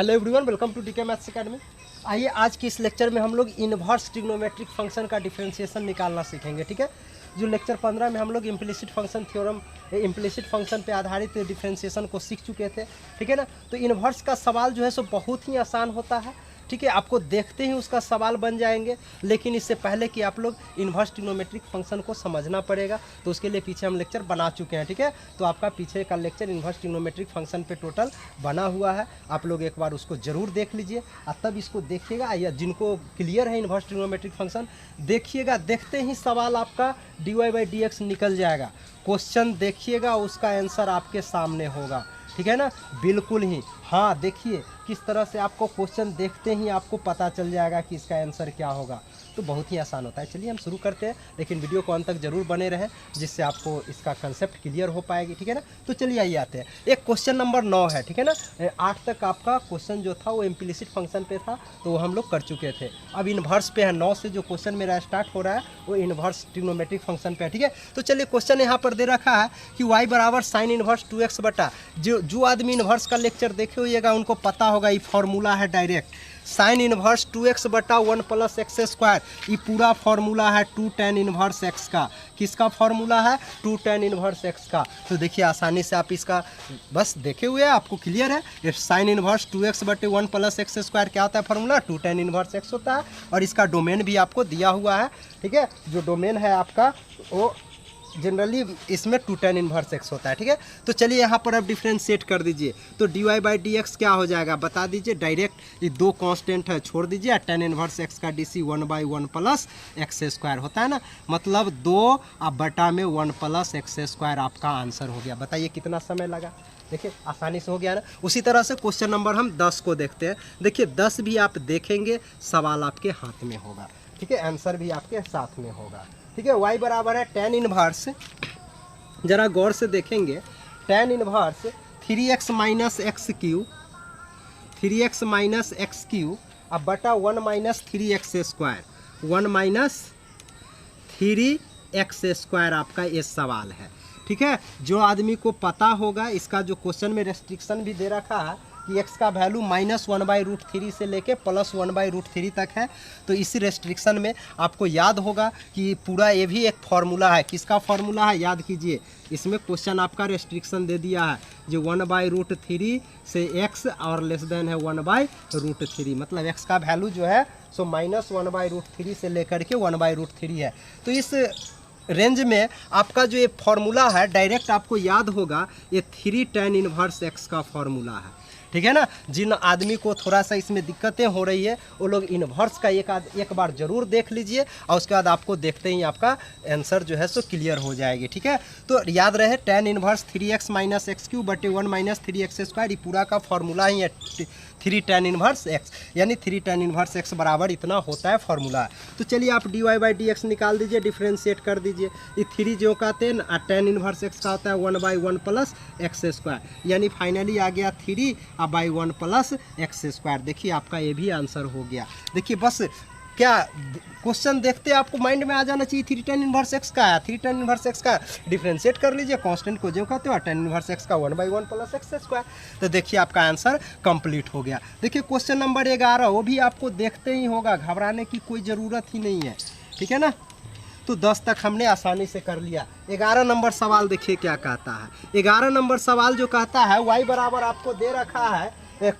Hello everyone, welcome to DK maths academy. आइए आज के इस लेक्चर में हम लोग इन्वर्स ट्रिग्नोमेट्रिक फंक्शन का डिफरेंशिएशन निकालना सीखेंगे। ठीक है, जो लेक्चर 15 में हम लोग implicit function theorem implicit function पे आधारित डिफरेंशिएशन को सीख चुके थे। ठीक है ना, तो इन्वर्स का सवाल जो है सो बहुत ही आसान होता है। ठीक है, आपको देखते ही उसका सवाल बन जाएंगे, लेकिन इससे पहले कि आप लोग इन्वर्स ट्रिग्नोमेट्रिक फंक्शन को समझना पड़ेगा, तो उसके लिए पीछे हम लेक्चर बना चुके हैं। ठीक है, तो आपका पीछे का लेक्चर इन्वर्स ट्रिग्नोमेट्रिक फंक्शन पे टोटल बना हुआ है, आप लोग एक बार उसको जरूर देख लीजिए और तब इसको देखिएगा। या जिनको क्लियर है इन्वर्स ट्रिग्नोमेट्रिक फंक्शन देखिएगा, देखते ही सवाल आपका dy/dx निकल जाएगा। क्वेश्चन देखिएगा, उसका आंसर आपके सामने होगा। ठीक है ना, बिल्कुल ही। हाँ, देखिए किस तरह से आपको क्वेश्चन देखते ही आपको पता चल जाएगा कि इसका आंसर क्या होगा, तो बहुत ही आसान होता है। चलिए हम शुरू करते हैं, लेकिन वीडियो को अंत तक जरूर बने रहें, जिससे आपको इसका कंसेप्ट क्लियर हो पाएगी। ठीक है ना, तो चलिए आइए आते हैं। एक क्वेश्चन नंबर 9 है। ठीक है ना, 8 तक आपका क्वेश्चन जो था वो इम्प्लिसिट फंक्शन पे था, तो वो हम लोग कर चुके थे। अब इन्वर्स पे है। 9 से जो क्वेश्चन मेरा स्टार्ट हो रहा है वो इन्वर्स ट्रिग्नोमेट्रिक फंक्शन पे है। ठीक है, तो चलिए क्वेश्चन यहाँ पर दे रखा है कि y बराबर साइन इन्वर्स 2x बटा। जो आदमी इन्वर्स का लेक्चर देखे होइएगा उनको पता होगा, ये फॉर्मूला है डायरेक्ट साइन इन्वर्स 2x बटा 1 प्लस एक्स स्क्वायर। ये पूरा फॉर्मूला है 2 tan इन्वर्स x का। किसका फॉर्मूला है? 2 tan इन्वर्स x का। तो देखिए आसानी से आप इसका बस देखे हुए हैं, आपको क्लियर है। ये साइन इन्वर्स 2x बटे 1 प्लस एक्स स्क्वायर क्या होता है? फॉर्मूला 2 tan इन्वर्स x होता है, और इसका डोमेन भी आपको दिया हुआ है। ठीक है, जो डोमेन है आपका वो जनरली इसमें 2 tan इन्वर्स x होता है। ठीक है, तो चलिए यहाँ पर अब डिफ्रेंशिएट कर दीजिए, तो dy/dx क्या हो जाएगा बता दीजिए। डायरेक्ट ये दो कांस्टेंट है छोड़ दीजिए, tan इन्वर्स x का dc 1/1 प्लस एक्स स्क्वायर होता है ना, मतलब 2 अब बटा में 1 प्लस एक्स स्क्वायर आपका आंसर हो गया। बताइए कितना समय लगा? देखिए आसानी से हो गया ना। उसी तरह से क्वेश्चन नंबर हम 10 को देखते हैं। देखिए 10 भी आप देखेंगे, सवाल आपके हाथ में होगा। ठीक है, आंसर भी आपके साथ में होगा। ठीक है, y बराबर है tan इन्वर्स, जरा गौर से देखेंगे, tan inverse 3x minus x Q, 3x minus x Q अब बटा 1 minus 3x square, 1 minus 3x square आपका ये सवाल है। ठीक है, जो आदमी को पता होगा, इसका जो क्वेश्चन में रेस्ट्रिक्शन भी दे रखा है कि x का वैल्यू -1/√3 से लेके +1/√3 तक है, तो इसी रेस्ट्रिक्शन में आपको याद होगा कि पूरा ये भी एक फार्मूला है। किसका फार्मूला है? याद कीजिए, इसमें क्वेश्चन आपका रेस्ट्रिक्शन दे दिया है जो 1/√3 से x और लेस देन है 1/√3, मतलब x का वैल्यू जो है सो -1/√3 से लेकर के 1/√3 है। तो इस रेंज में आपका जो ये फार्मूला है डायरेक्ट आपको याद होगा, ये 3 tan इन्वर्स x का फार्मूला है। ठीक है ना, जिन आदमी को थोड़ा सा इसमें दिक्कतें हो रही है वो लोग इन्वर्स का एक बार ज़रूर देख लीजिए, और उसके बाद आपको देखते ही आपका आंसर जो है सो क्लियर हो जाएगी। ठीक है, तो याद रहे tan inverse 3x minus x Q बटे 1 माइनस 3x स्क्वायर, ये पूरा का फॉर्मूला ही है 3 tan इन्वर्स x, यानी 3 tan इन्वर्स x बराबर इतना होता है फॉर्मूला। तो चलिए आप dy/dx निकाल दीजिए, डिफ्रेंशिएट कर दीजिए। ये 3 जो कहते हैं ना, tan इन्वर्स x का होता है 1/1 प्लस एक्स स्क्वायर, यानी फाइनली आ गया 3/1 प्लस एक्स स्क्वायर। देखिए आपका ये भी आंसर हो गया। देखिए बस क्या क्वेश्चन देखते आपको माइंड में आ जाना चाहिए 3 tan इन्वर्स x का है, 3 tan इन्वर्स x का डिफरेंशिएट कर लीजिए, कांस्टेंट को जो कहते हो tan इन्वर्स x का 1/1 प्लस एक्स स्क्वायर। तो देखिए आपका आंसर कंप्लीट हो गया। देखिए क्वेश्चन नंबर 11, वो भी आपको देखते ही होगा, घबराने की कोई ज़रूरत ही नहीं है। ठीक है ना, तो 10 तक हमने आसानी से कर लिया। 11 नंबर सवाल देखिए क्या कहता है। 11 नंबर सवाल जो कहता है y बराबर आपको दे रखा है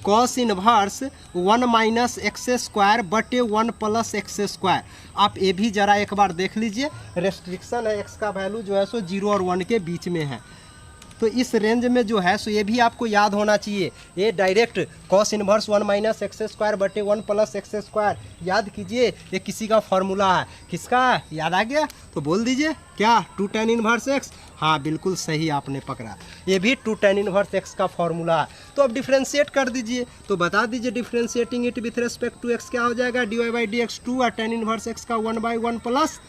cos inverse 1 minus x square बटे 1 प्लस एक्स स्क्वायर। आप ये भी जरा एक बार देख लीजिए, रेस्ट्रिक्शन है, x का वैल्यू जो है सो 0 और 1 के बीच में है, तो इस रेंज में जो है सो ये भी आपको याद होना चाहिए। ये direct cos inverse 1 minus x square बटे 1 प्लस एक्स स्क्वायर, याद कीजिए ये किसी का फॉर्मूला है। किसका? याद आ गया तो बोल दीजिए क्या? 2 tan इन्वर्स x। हाँ बिल्कुल सही आपने पकड़ा, ये भी 2 tan इन्वर्स x का फॉर्मूला है। तो अब डिफ्रेंशिएट कर दीजिए, तो बता दीजिए differentiating it with respect to x क्या हो जाएगा? dy/dx 2 और tan इन्वर्स x का 1/1 प्लस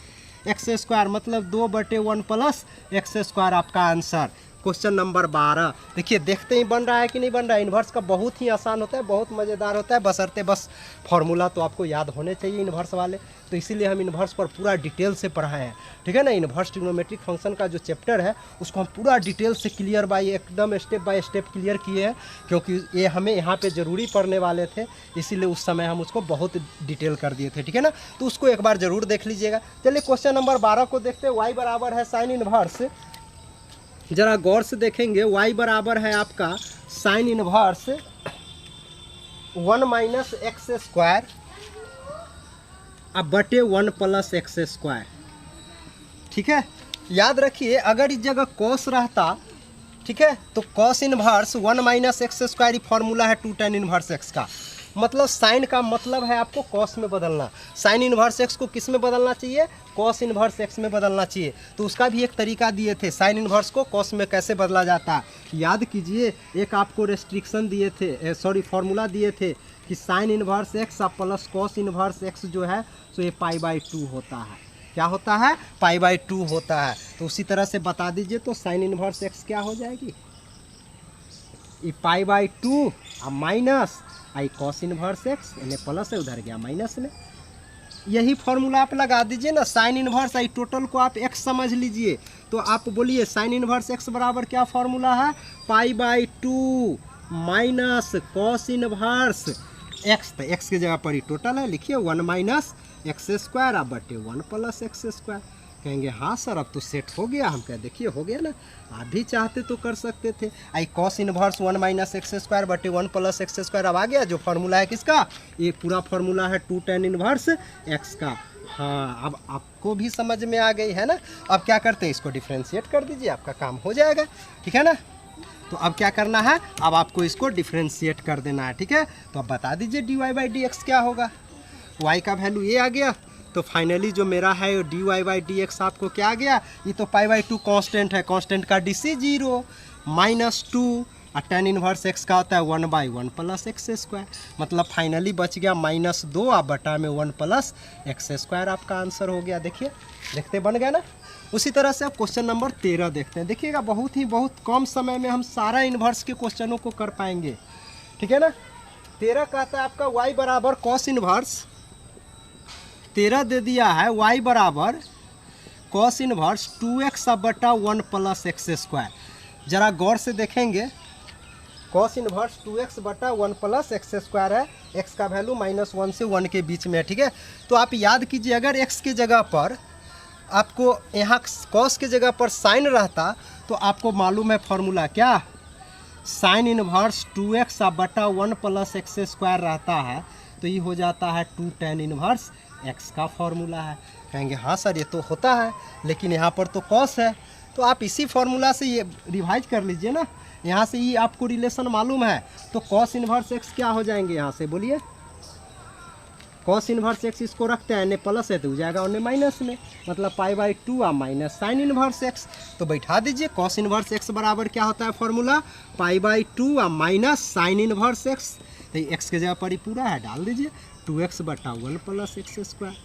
एक्स स्क्वायर, मतलब 2/1 प्लस एक्स स्क्वायर आपका आंसर। Question number 12। देखिए देखते ही बन रहा है कि नहीं बन रहा है। इन्वर्स का बहुत ही आसान होता है, बहुत मज़ेदार होता है, बशर्ते बस फॉर्मूला तो आपको याद होने चाहिए इन्वर्स वाले। तो इसीलिए हम इन्वर्स पर पूरा डिटेल से पढ़ाए हैं, ठीक है ना। इन्वर्स ट्रिग्नोमेट्रिक फंक्शन का जो चैप्टर है उसको हम पूरा डिटेल से क्लियर बाय एकदम स्टेप बाय स्टेप क्लियर किए हैं, क्योंकि ये हमें यहाँ पे ज़रूरी पढ़ने वाले थे, इसीलिए उस समय हम उसको बहुत डिटेल कर दिए थे, ठीक है ना। तो उसको एक बार ज़रूर देख लीजिएगा। चलिए क्वेश्चन नंबर 12 को देखते हैं। y बराबर है साइन इन्वर्स, जरा गौर से देखेंगे। y बराबर है आपका sign inverse 1 minus x square अब बटे 1 प्लस एक्स स्क्वायर, ठीक है। याद रखिए अगर इस जगह कॉस रहता, ठीक है, तो cos inverse 1 minus x square formula है 2 tan इन्वर्स एक्स का। मतलब साइन का मतलब है आपको कॉस में बदलना। साइन इन्वर्स एक्स को किस में बदलना चाहिए? कॉस इन्वर्स एक्स में बदलना चाहिए। तो उसका भी एक तरीका दिए थे, साइन इन्वर्स को कॉस में कैसे बदला जाता है। याद कीजिए, एक आपको रेस्ट्रिक्शन दिए थे, सॉरी फॉर्मूला दिए थे कि sign inverse x plus cos inverse x जो है तो ये π/2 होता है। क्या होता है? π/2 होता है। तो उसी तरह से बता दीजिए, तो साइन इन्वर्स एक्स क्या हो जाएगी? ये π/2 और माइनस आई कॉस इन्वर्स एक्स, इन्हें प्लस है उधर गया माइनस में। यही फॉर्मूला आप लगा दीजिए ना। साइन इन्वर्स आई टोटल को आप एक्स समझ लीजिए, तो आप बोलिए साइन इन्वर्स एक्स बराबर क्या फॉर्मूला है? π/2 माइनस कॉस इन्वर्स एक्स। तो एक्स की जगह पर ही टोटल है, लिखिए 1 माइनस एक्स स्क्वायर अब बटे 1 प्लस एक्स स्क्वायर। कहेंगे हाँ सर अब तो सेट हो गया। हम कह देखिए हो गया ना, आप भी चाहते तो कर सकते थे। I cos inverse 1 minus x square बटे 1 प्लस एक्स स्क्वायर अब आ गया। जो फार्मूला है किसका? ये पूरा फार्मूला है 2 tan इन्वर्स एक्स का। हाँ अब आपको भी समझ में आ गई है ना। अब क्या करते हैं, इसको डिफ्रेंशिएट कर दीजिए, आपका काम हो जाएगा, ठीक है ना। तो अब क्या करना है, अब आपको इसको डिफ्रेंशिएट कर देना है, ठीक है। तो अब बता दीजिए dy/dx क्या होगा। y का वैल्यू ये आ गया, तो फाइनली जो मेरा है dy/dx आपको क्या आ गया? ये तो π/2 कांस्टेंट है, कांस्टेंट का DC 0 -2 और tan इन्वर्स x का होता है 1/1 प्लस एक्स स्क्वायर। मतलब फाइनली बच गया -2 और बटा में 1 प्लस एक्स स्क्वायर आपका आंसर हो गया। देखिए देखते बन गया ना। उसी तरह से आप क्वेश्चन नंबर 13 देखते हैं। देखिएगा बहुत कम समय में हम सारा इन्वर्स के क्वेश्चनों को कर पाएंगे, ठीक है ना। 13 कहता है आपका y बराबर कॉस इन्वर्स, 13 दे दिया है y बराबर कॉस इन्वर्स 2x बटा 1 प्लस एक्स स्क्वायर। जरा गौर से देखेंगे, कॉस इन्वर्स 2x बटा 1 प्लस एक्स स्क्वायर है। x का वैल्यू -1 से 1 के बीच में है, ठीक है। तो आप याद कीजिए, अगर x की जगह पर आपको यहाँ कॉस की जगह पर साइन रहता तो आपको मालूम है फॉर्मूला क्या? साइन इन्वर्स 2x बटा 1 प्लस एक्स स्क्वायर रहता है, तो ये हो जाता है 2 tan इन्वर्स x का फॉर्मूला है। कहेंगे हाँ सर ये तो होता है, लेकिन यहाँ पर तो कॉस है। तो आप इसी फॉर्मूला से ये रिवाइज कर लीजिए ना। यहाँ से ये आपको रिलेशन मालूम है, तो कॉस इन्वर्स x क्या हो जाएंगे? यहाँ से बोलिए, कॉस इन्वर्स एक्स इसको रखते हैं, प्लस है तो हो जाएगा उन्हें माइनस में, मतलब π/2 और माइनस साइन इन्वर्स एक्स। तो बैठा दीजिए, कॉस इन्वर्स एक्स बराबर क्या होता है फॉर्मूला? π/2 और माइनस साइन इन्वर्स एक्स। तो एक्स के जगह पर ही पूरा है, डाल दीजिए 2x बटा 1 प्लस एक्स स्क्वायर।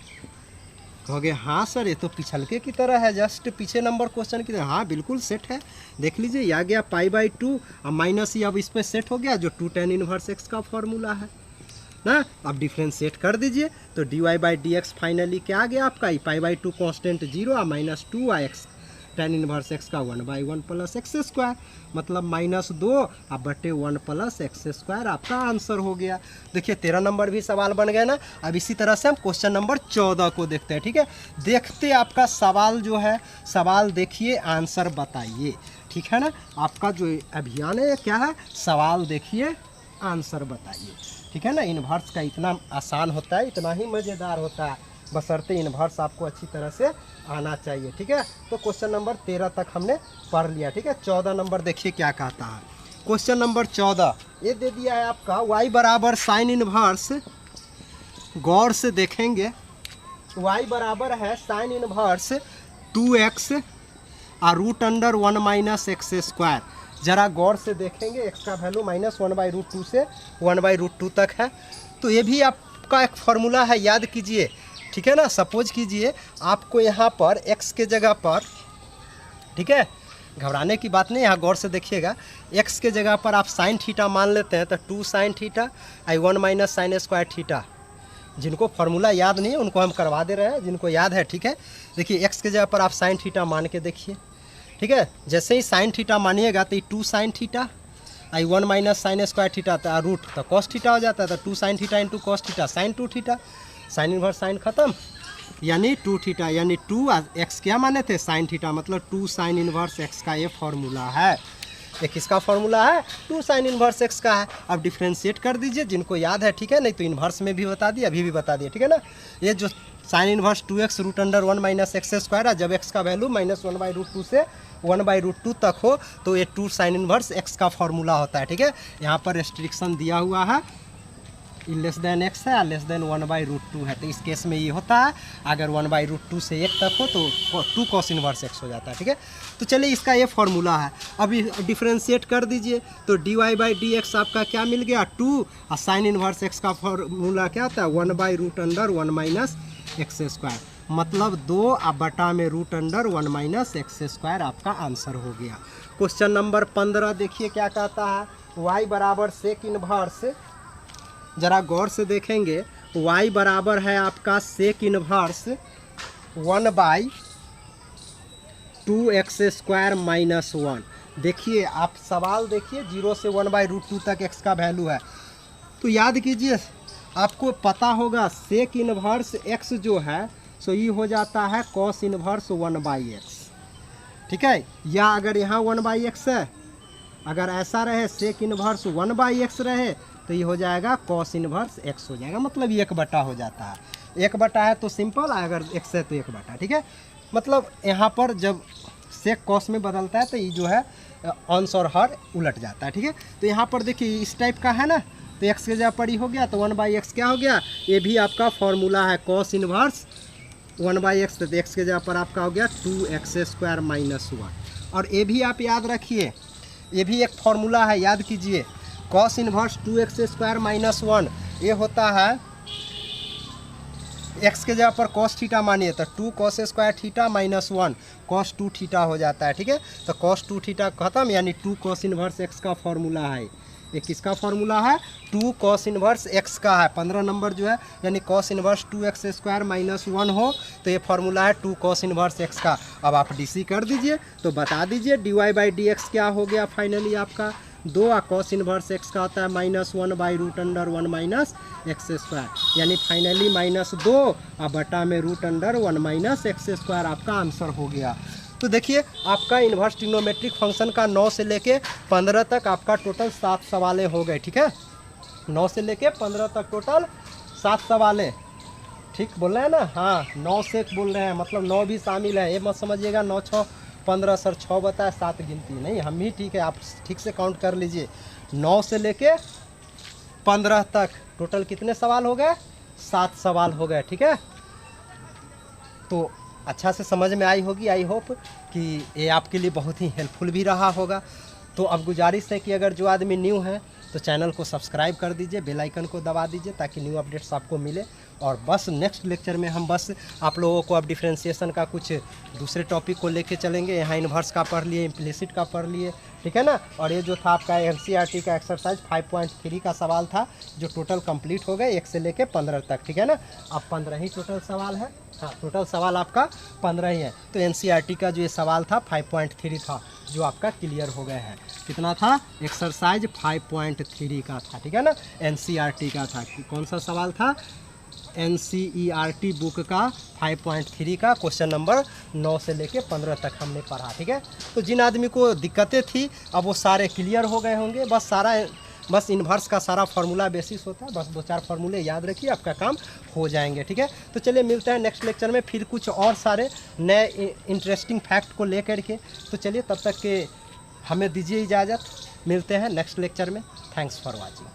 कहोगे हाँ सर ये तो पिछलके की तरह है, जस्ट पीछे नंबर क्वेश्चन की तरह। हाँ बिल्कुल सेट है, देख लीजिए ये आ गया π/2 और माइनस ही अब इस पर सेट हो गया जो 2 tan इन्वर्स एक्स का फॉर्मूला है ना। अब डिफ्रेंशिएट कर दीजिए, तो dy/dx फाइनली क्या आ गया आपका? π/2 कांस्टेंट 0 और -2 x tan इन्वर्स x का 1/1 प्लस एक्स स्क्वायर, मतलब -2 और बटे 1 प्लस एक्स स्क्वायर आपका आंसर हो गया। देखिए 13 नंबर भी सवाल बन गया ना। अब इसी तरह से हम क्वेश्चन नंबर 14 को देखते हैं, ठीक है। देखते आपका सवाल जो है, सवाल देखिए आंसर बताइए, ठीक है ना। आपका जो अभियान है क्या है? सवाल देखिए आंसर बताइए, ठीक है ना। इन्वर्स का इतना आसान होता है, इतना ही मज़ेदार होता है, बशर्ते इन्वर्स आपको अच्छी तरह से आना चाहिए, ठीक है। तो क्वेश्चन नंबर 13 तक हमने पढ़ लिया, ठीक है। 14 नंबर देखिए क्या कहता है। क्वेश्चन नंबर 14 ये दे दिया है आपका y बराबर साइन इन्वर्स। गौर से देखेंगे, y बराबर है साइन इन्वर्स 2x और √1 माइनस एक्स स्क्वायर। जरा गौर से देखेंगे, x का वैल्यू -1/√2 से 1/√2 तक है। तो ये भी आपका एक फॉर्मूला है, याद कीजिए, ठीक है ना। सपोज कीजिए आपको यहाँ पर x के जगह पर, ठीक है, घबराने की बात नहीं, यहाँ गौर से देखिएगा। x के जगह पर आप साइन थीटा मान लेते हैं तो 2 साइन थीटा आई 1 माइनस साइन स्क्वायर थीटा। जिनको फार्मूला याद नहीं है उनको हम करवा दे रहे हैं, जिनको याद है ठीक है। देखिए x के जगह पर आप साइन थीटा मान के देखिए, ठीक है। जैसे ही साइन थीटा मानिएगा तो ये 2 साइन थीटा आई 1 माइनस साइन स्क्वायर थीटा तो रूट तो कॉस थीटा हो जाता है। तो 2 sine theta into cos theta sine 2 theta, sine inverse sine खत्म, यानी 2 थीटा, यानी 2 x क्या माने थे साइन थीटा, मतलब 2 साइन इनवर्स x का ये फार्मूला है। ये किसका फार्मूला है? 2 साइन इनवर्स x का है। अब डिफ्रेंशिएट कर दीजिए जिनको याद है, ठीक है। नहीं तो इन्वर्स में भी बता दिए, अभी भी बता दिए, ठीक है ना। ये जो sine inverse 2x root under 1 minus x square है, जब x का वैल्यू -1/√2 से 1/√2 तक हो तो ये 2 साइन इनवर्स x का फार्मूला होता है, ठीक है। यहाँ पर रेस्ट्रिक्शन दिया हुआ है, लेस देन x है, लेस देन 1/√2 है। तो इस केस में ये होता है, अगर 1/√2 से 1 तक हो तो 2 cos इनवर्स x हो जाता है, ठीक है। तो चलिए इसका ये फार्मूला है। अभी डिफ्रेंशिएट कर दीजिए तो dy/dx आपका क्या मिल गया 2, और साइन इनवर्स x का फार्मूला क्या होता है 1/√1 माइनस एक्स स्क्वायर, मतलब 2/1 में √1 माइनस एक्स स्क्वायर आपका आंसर हो गया। क्वेश्चन नंबर 15 देखिए क्या कहता है, y बराबर सेक इनवर्स, जरा गौर से देखेंगे, y बराबर है आपका सेक इनवर्स 1/2x² माइनस 1। देखिए आप सवाल देखिए, 0 से 1/√2 तक x का वैल्यू है। तो याद कीजिए, आपको पता होगा सेक इनवर्स x जो है सो ये हो जाता है कॉस इनवर्स 1/x, ठीक है। या अगर यहाँ 1/x है, अगर ऐसा रहे सेक इनवर्स 1/x रहे तो ये हो जाएगा कॉस इनवर्स x हो जाएगा, मतलब 1/, हो जाता है। 1/, है तो सिंपल, अगर x है तो 1/, ठीक है। मतलब यहाँ पर जब सेक कॉस में बदलता है तो ये जो है अंश और हर उलट जाता है, ठीक है। तो यहाँ पर देखिए इस टाइप का है ना, तो x के जगह पर ही हो गया तो 1/x क्या हो गया, ये भी आपका फॉर्मूला है कॉस इनवर्स 1/x, तो x के जगह पर आपका हो गया 2x² माइनस 1। और ये भी आप याद रखिए, ये भी एक फार्मूला है, याद कीजिए, कॉस इनवर्स 2x² माइनस 1 ये होता है, x के जगह पर cos थीटा मानिए तो 2 cos² theta minus 1 cos 2 theta हो जाता है, ठीक है। तो cos 2 थीटा खत्म, यानी 2 cos इनवर्स x का फार्मूला है। ये किसका फार्मूला है? 2 cos इनवर्स x का है। 15 नंबर जो है, यानी cos इनवर्स 2x² माइनस 1 हो तो ये फार्मूला है 2 cos इनवर्स x का। अब आप DC कर दीजिए तो बता दीजिए dy/dx क्या हो गया फाइनली आपका 2, cos इनवर्स x का होता है -1/√1 माइनस एक्स स्क्वायर, यानी फाइनली -2 और बटा में √1 माइनस एक्स स्क्वायर आपका आंसर हो गया। तो देखिए आपका इन्वर्स ट्रिग्नोमेट्रिक फंक्शन का 9 से लेके 15 तक आपका टोटल 7 सवालें हो गए, ठीक है। 9 से लेके 15 तक टोटल 7 सवालें, ठीक बोल रहे हैं ना? हाँ 9 से बोल रहे हैं, मतलब 9 भी शामिल है, ये मत समझिएगा 9 6 15 सर 6 बताए 7 गिनती नहीं, हम ही ठीक है, आप ठीक से काउंट कर लीजिए। 9 से लेके 15 तक टोटल कितने सवाल हो गए? 7 सवाल हो गए, ठीक है। तो अच्छा से समझ में आई होगी, आई होप कि ये आपके लिए बहुत ही हेल्पफुल भी रहा होगा। तो अब गुजारिश है कि अगर जो आदमी न्यू है तो चैनल को सब्सक्राइब कर दीजिए, बेल आइकन को दबा दीजिए ताकि न्यू अपडेट्स आपको मिले। और बस नेक्स्ट लेक्चर में हम बस आप लोगों को अब डिफ्रेंशिएशन का कुछ दूसरे टॉपिक को लेके चलेंगे। यहाँ इन्वर्स का पढ़ लिए, इम्प्लिसिट का पढ़ लिए, ठीक है ना। और ये जो था आपका NCERT का एक्सरसाइज 5.3 का सवाल था जो टोटल कंप्लीट हो गए 1 से लेके 15 तक, ठीक है ना। अब 15 ही टोटल सवाल है, हाँ टोटल सवाल आपका 15 ही है। तो NCERT का जो ये सवाल था 5.3 था जो आपका क्लियर हो गया है। कितना था? एक्सरसाइज 5.3 का था, ठीक है ना, NCERT का था। कौन सा सवाल था? NCERT बुक का 5.3 का क्वेश्चन नंबर 9 से लेके 15 तक हमने पढ़ा, ठीक है। तो जिन आदमी को दिक्कतें थी अब वो सारे क्लियर हो गए होंगे। बस इन्वर्स का सारा फार्मूला बेसिस होता है, बस 2-4 फार्मूले याद रखिए, आपका काम हो जाएंगे, ठीक है। तो चलिए मिलते हैं नेक्स्ट लेक्चर में फिर कुछ और सारे नए इंटरेस्टिंग फैक्ट को लेकर के। तो चलिए तब तक के हमें दीजिए इजाज़त, मिलते हैं नेक्स्ट लेक्चर में। Thanks for watching.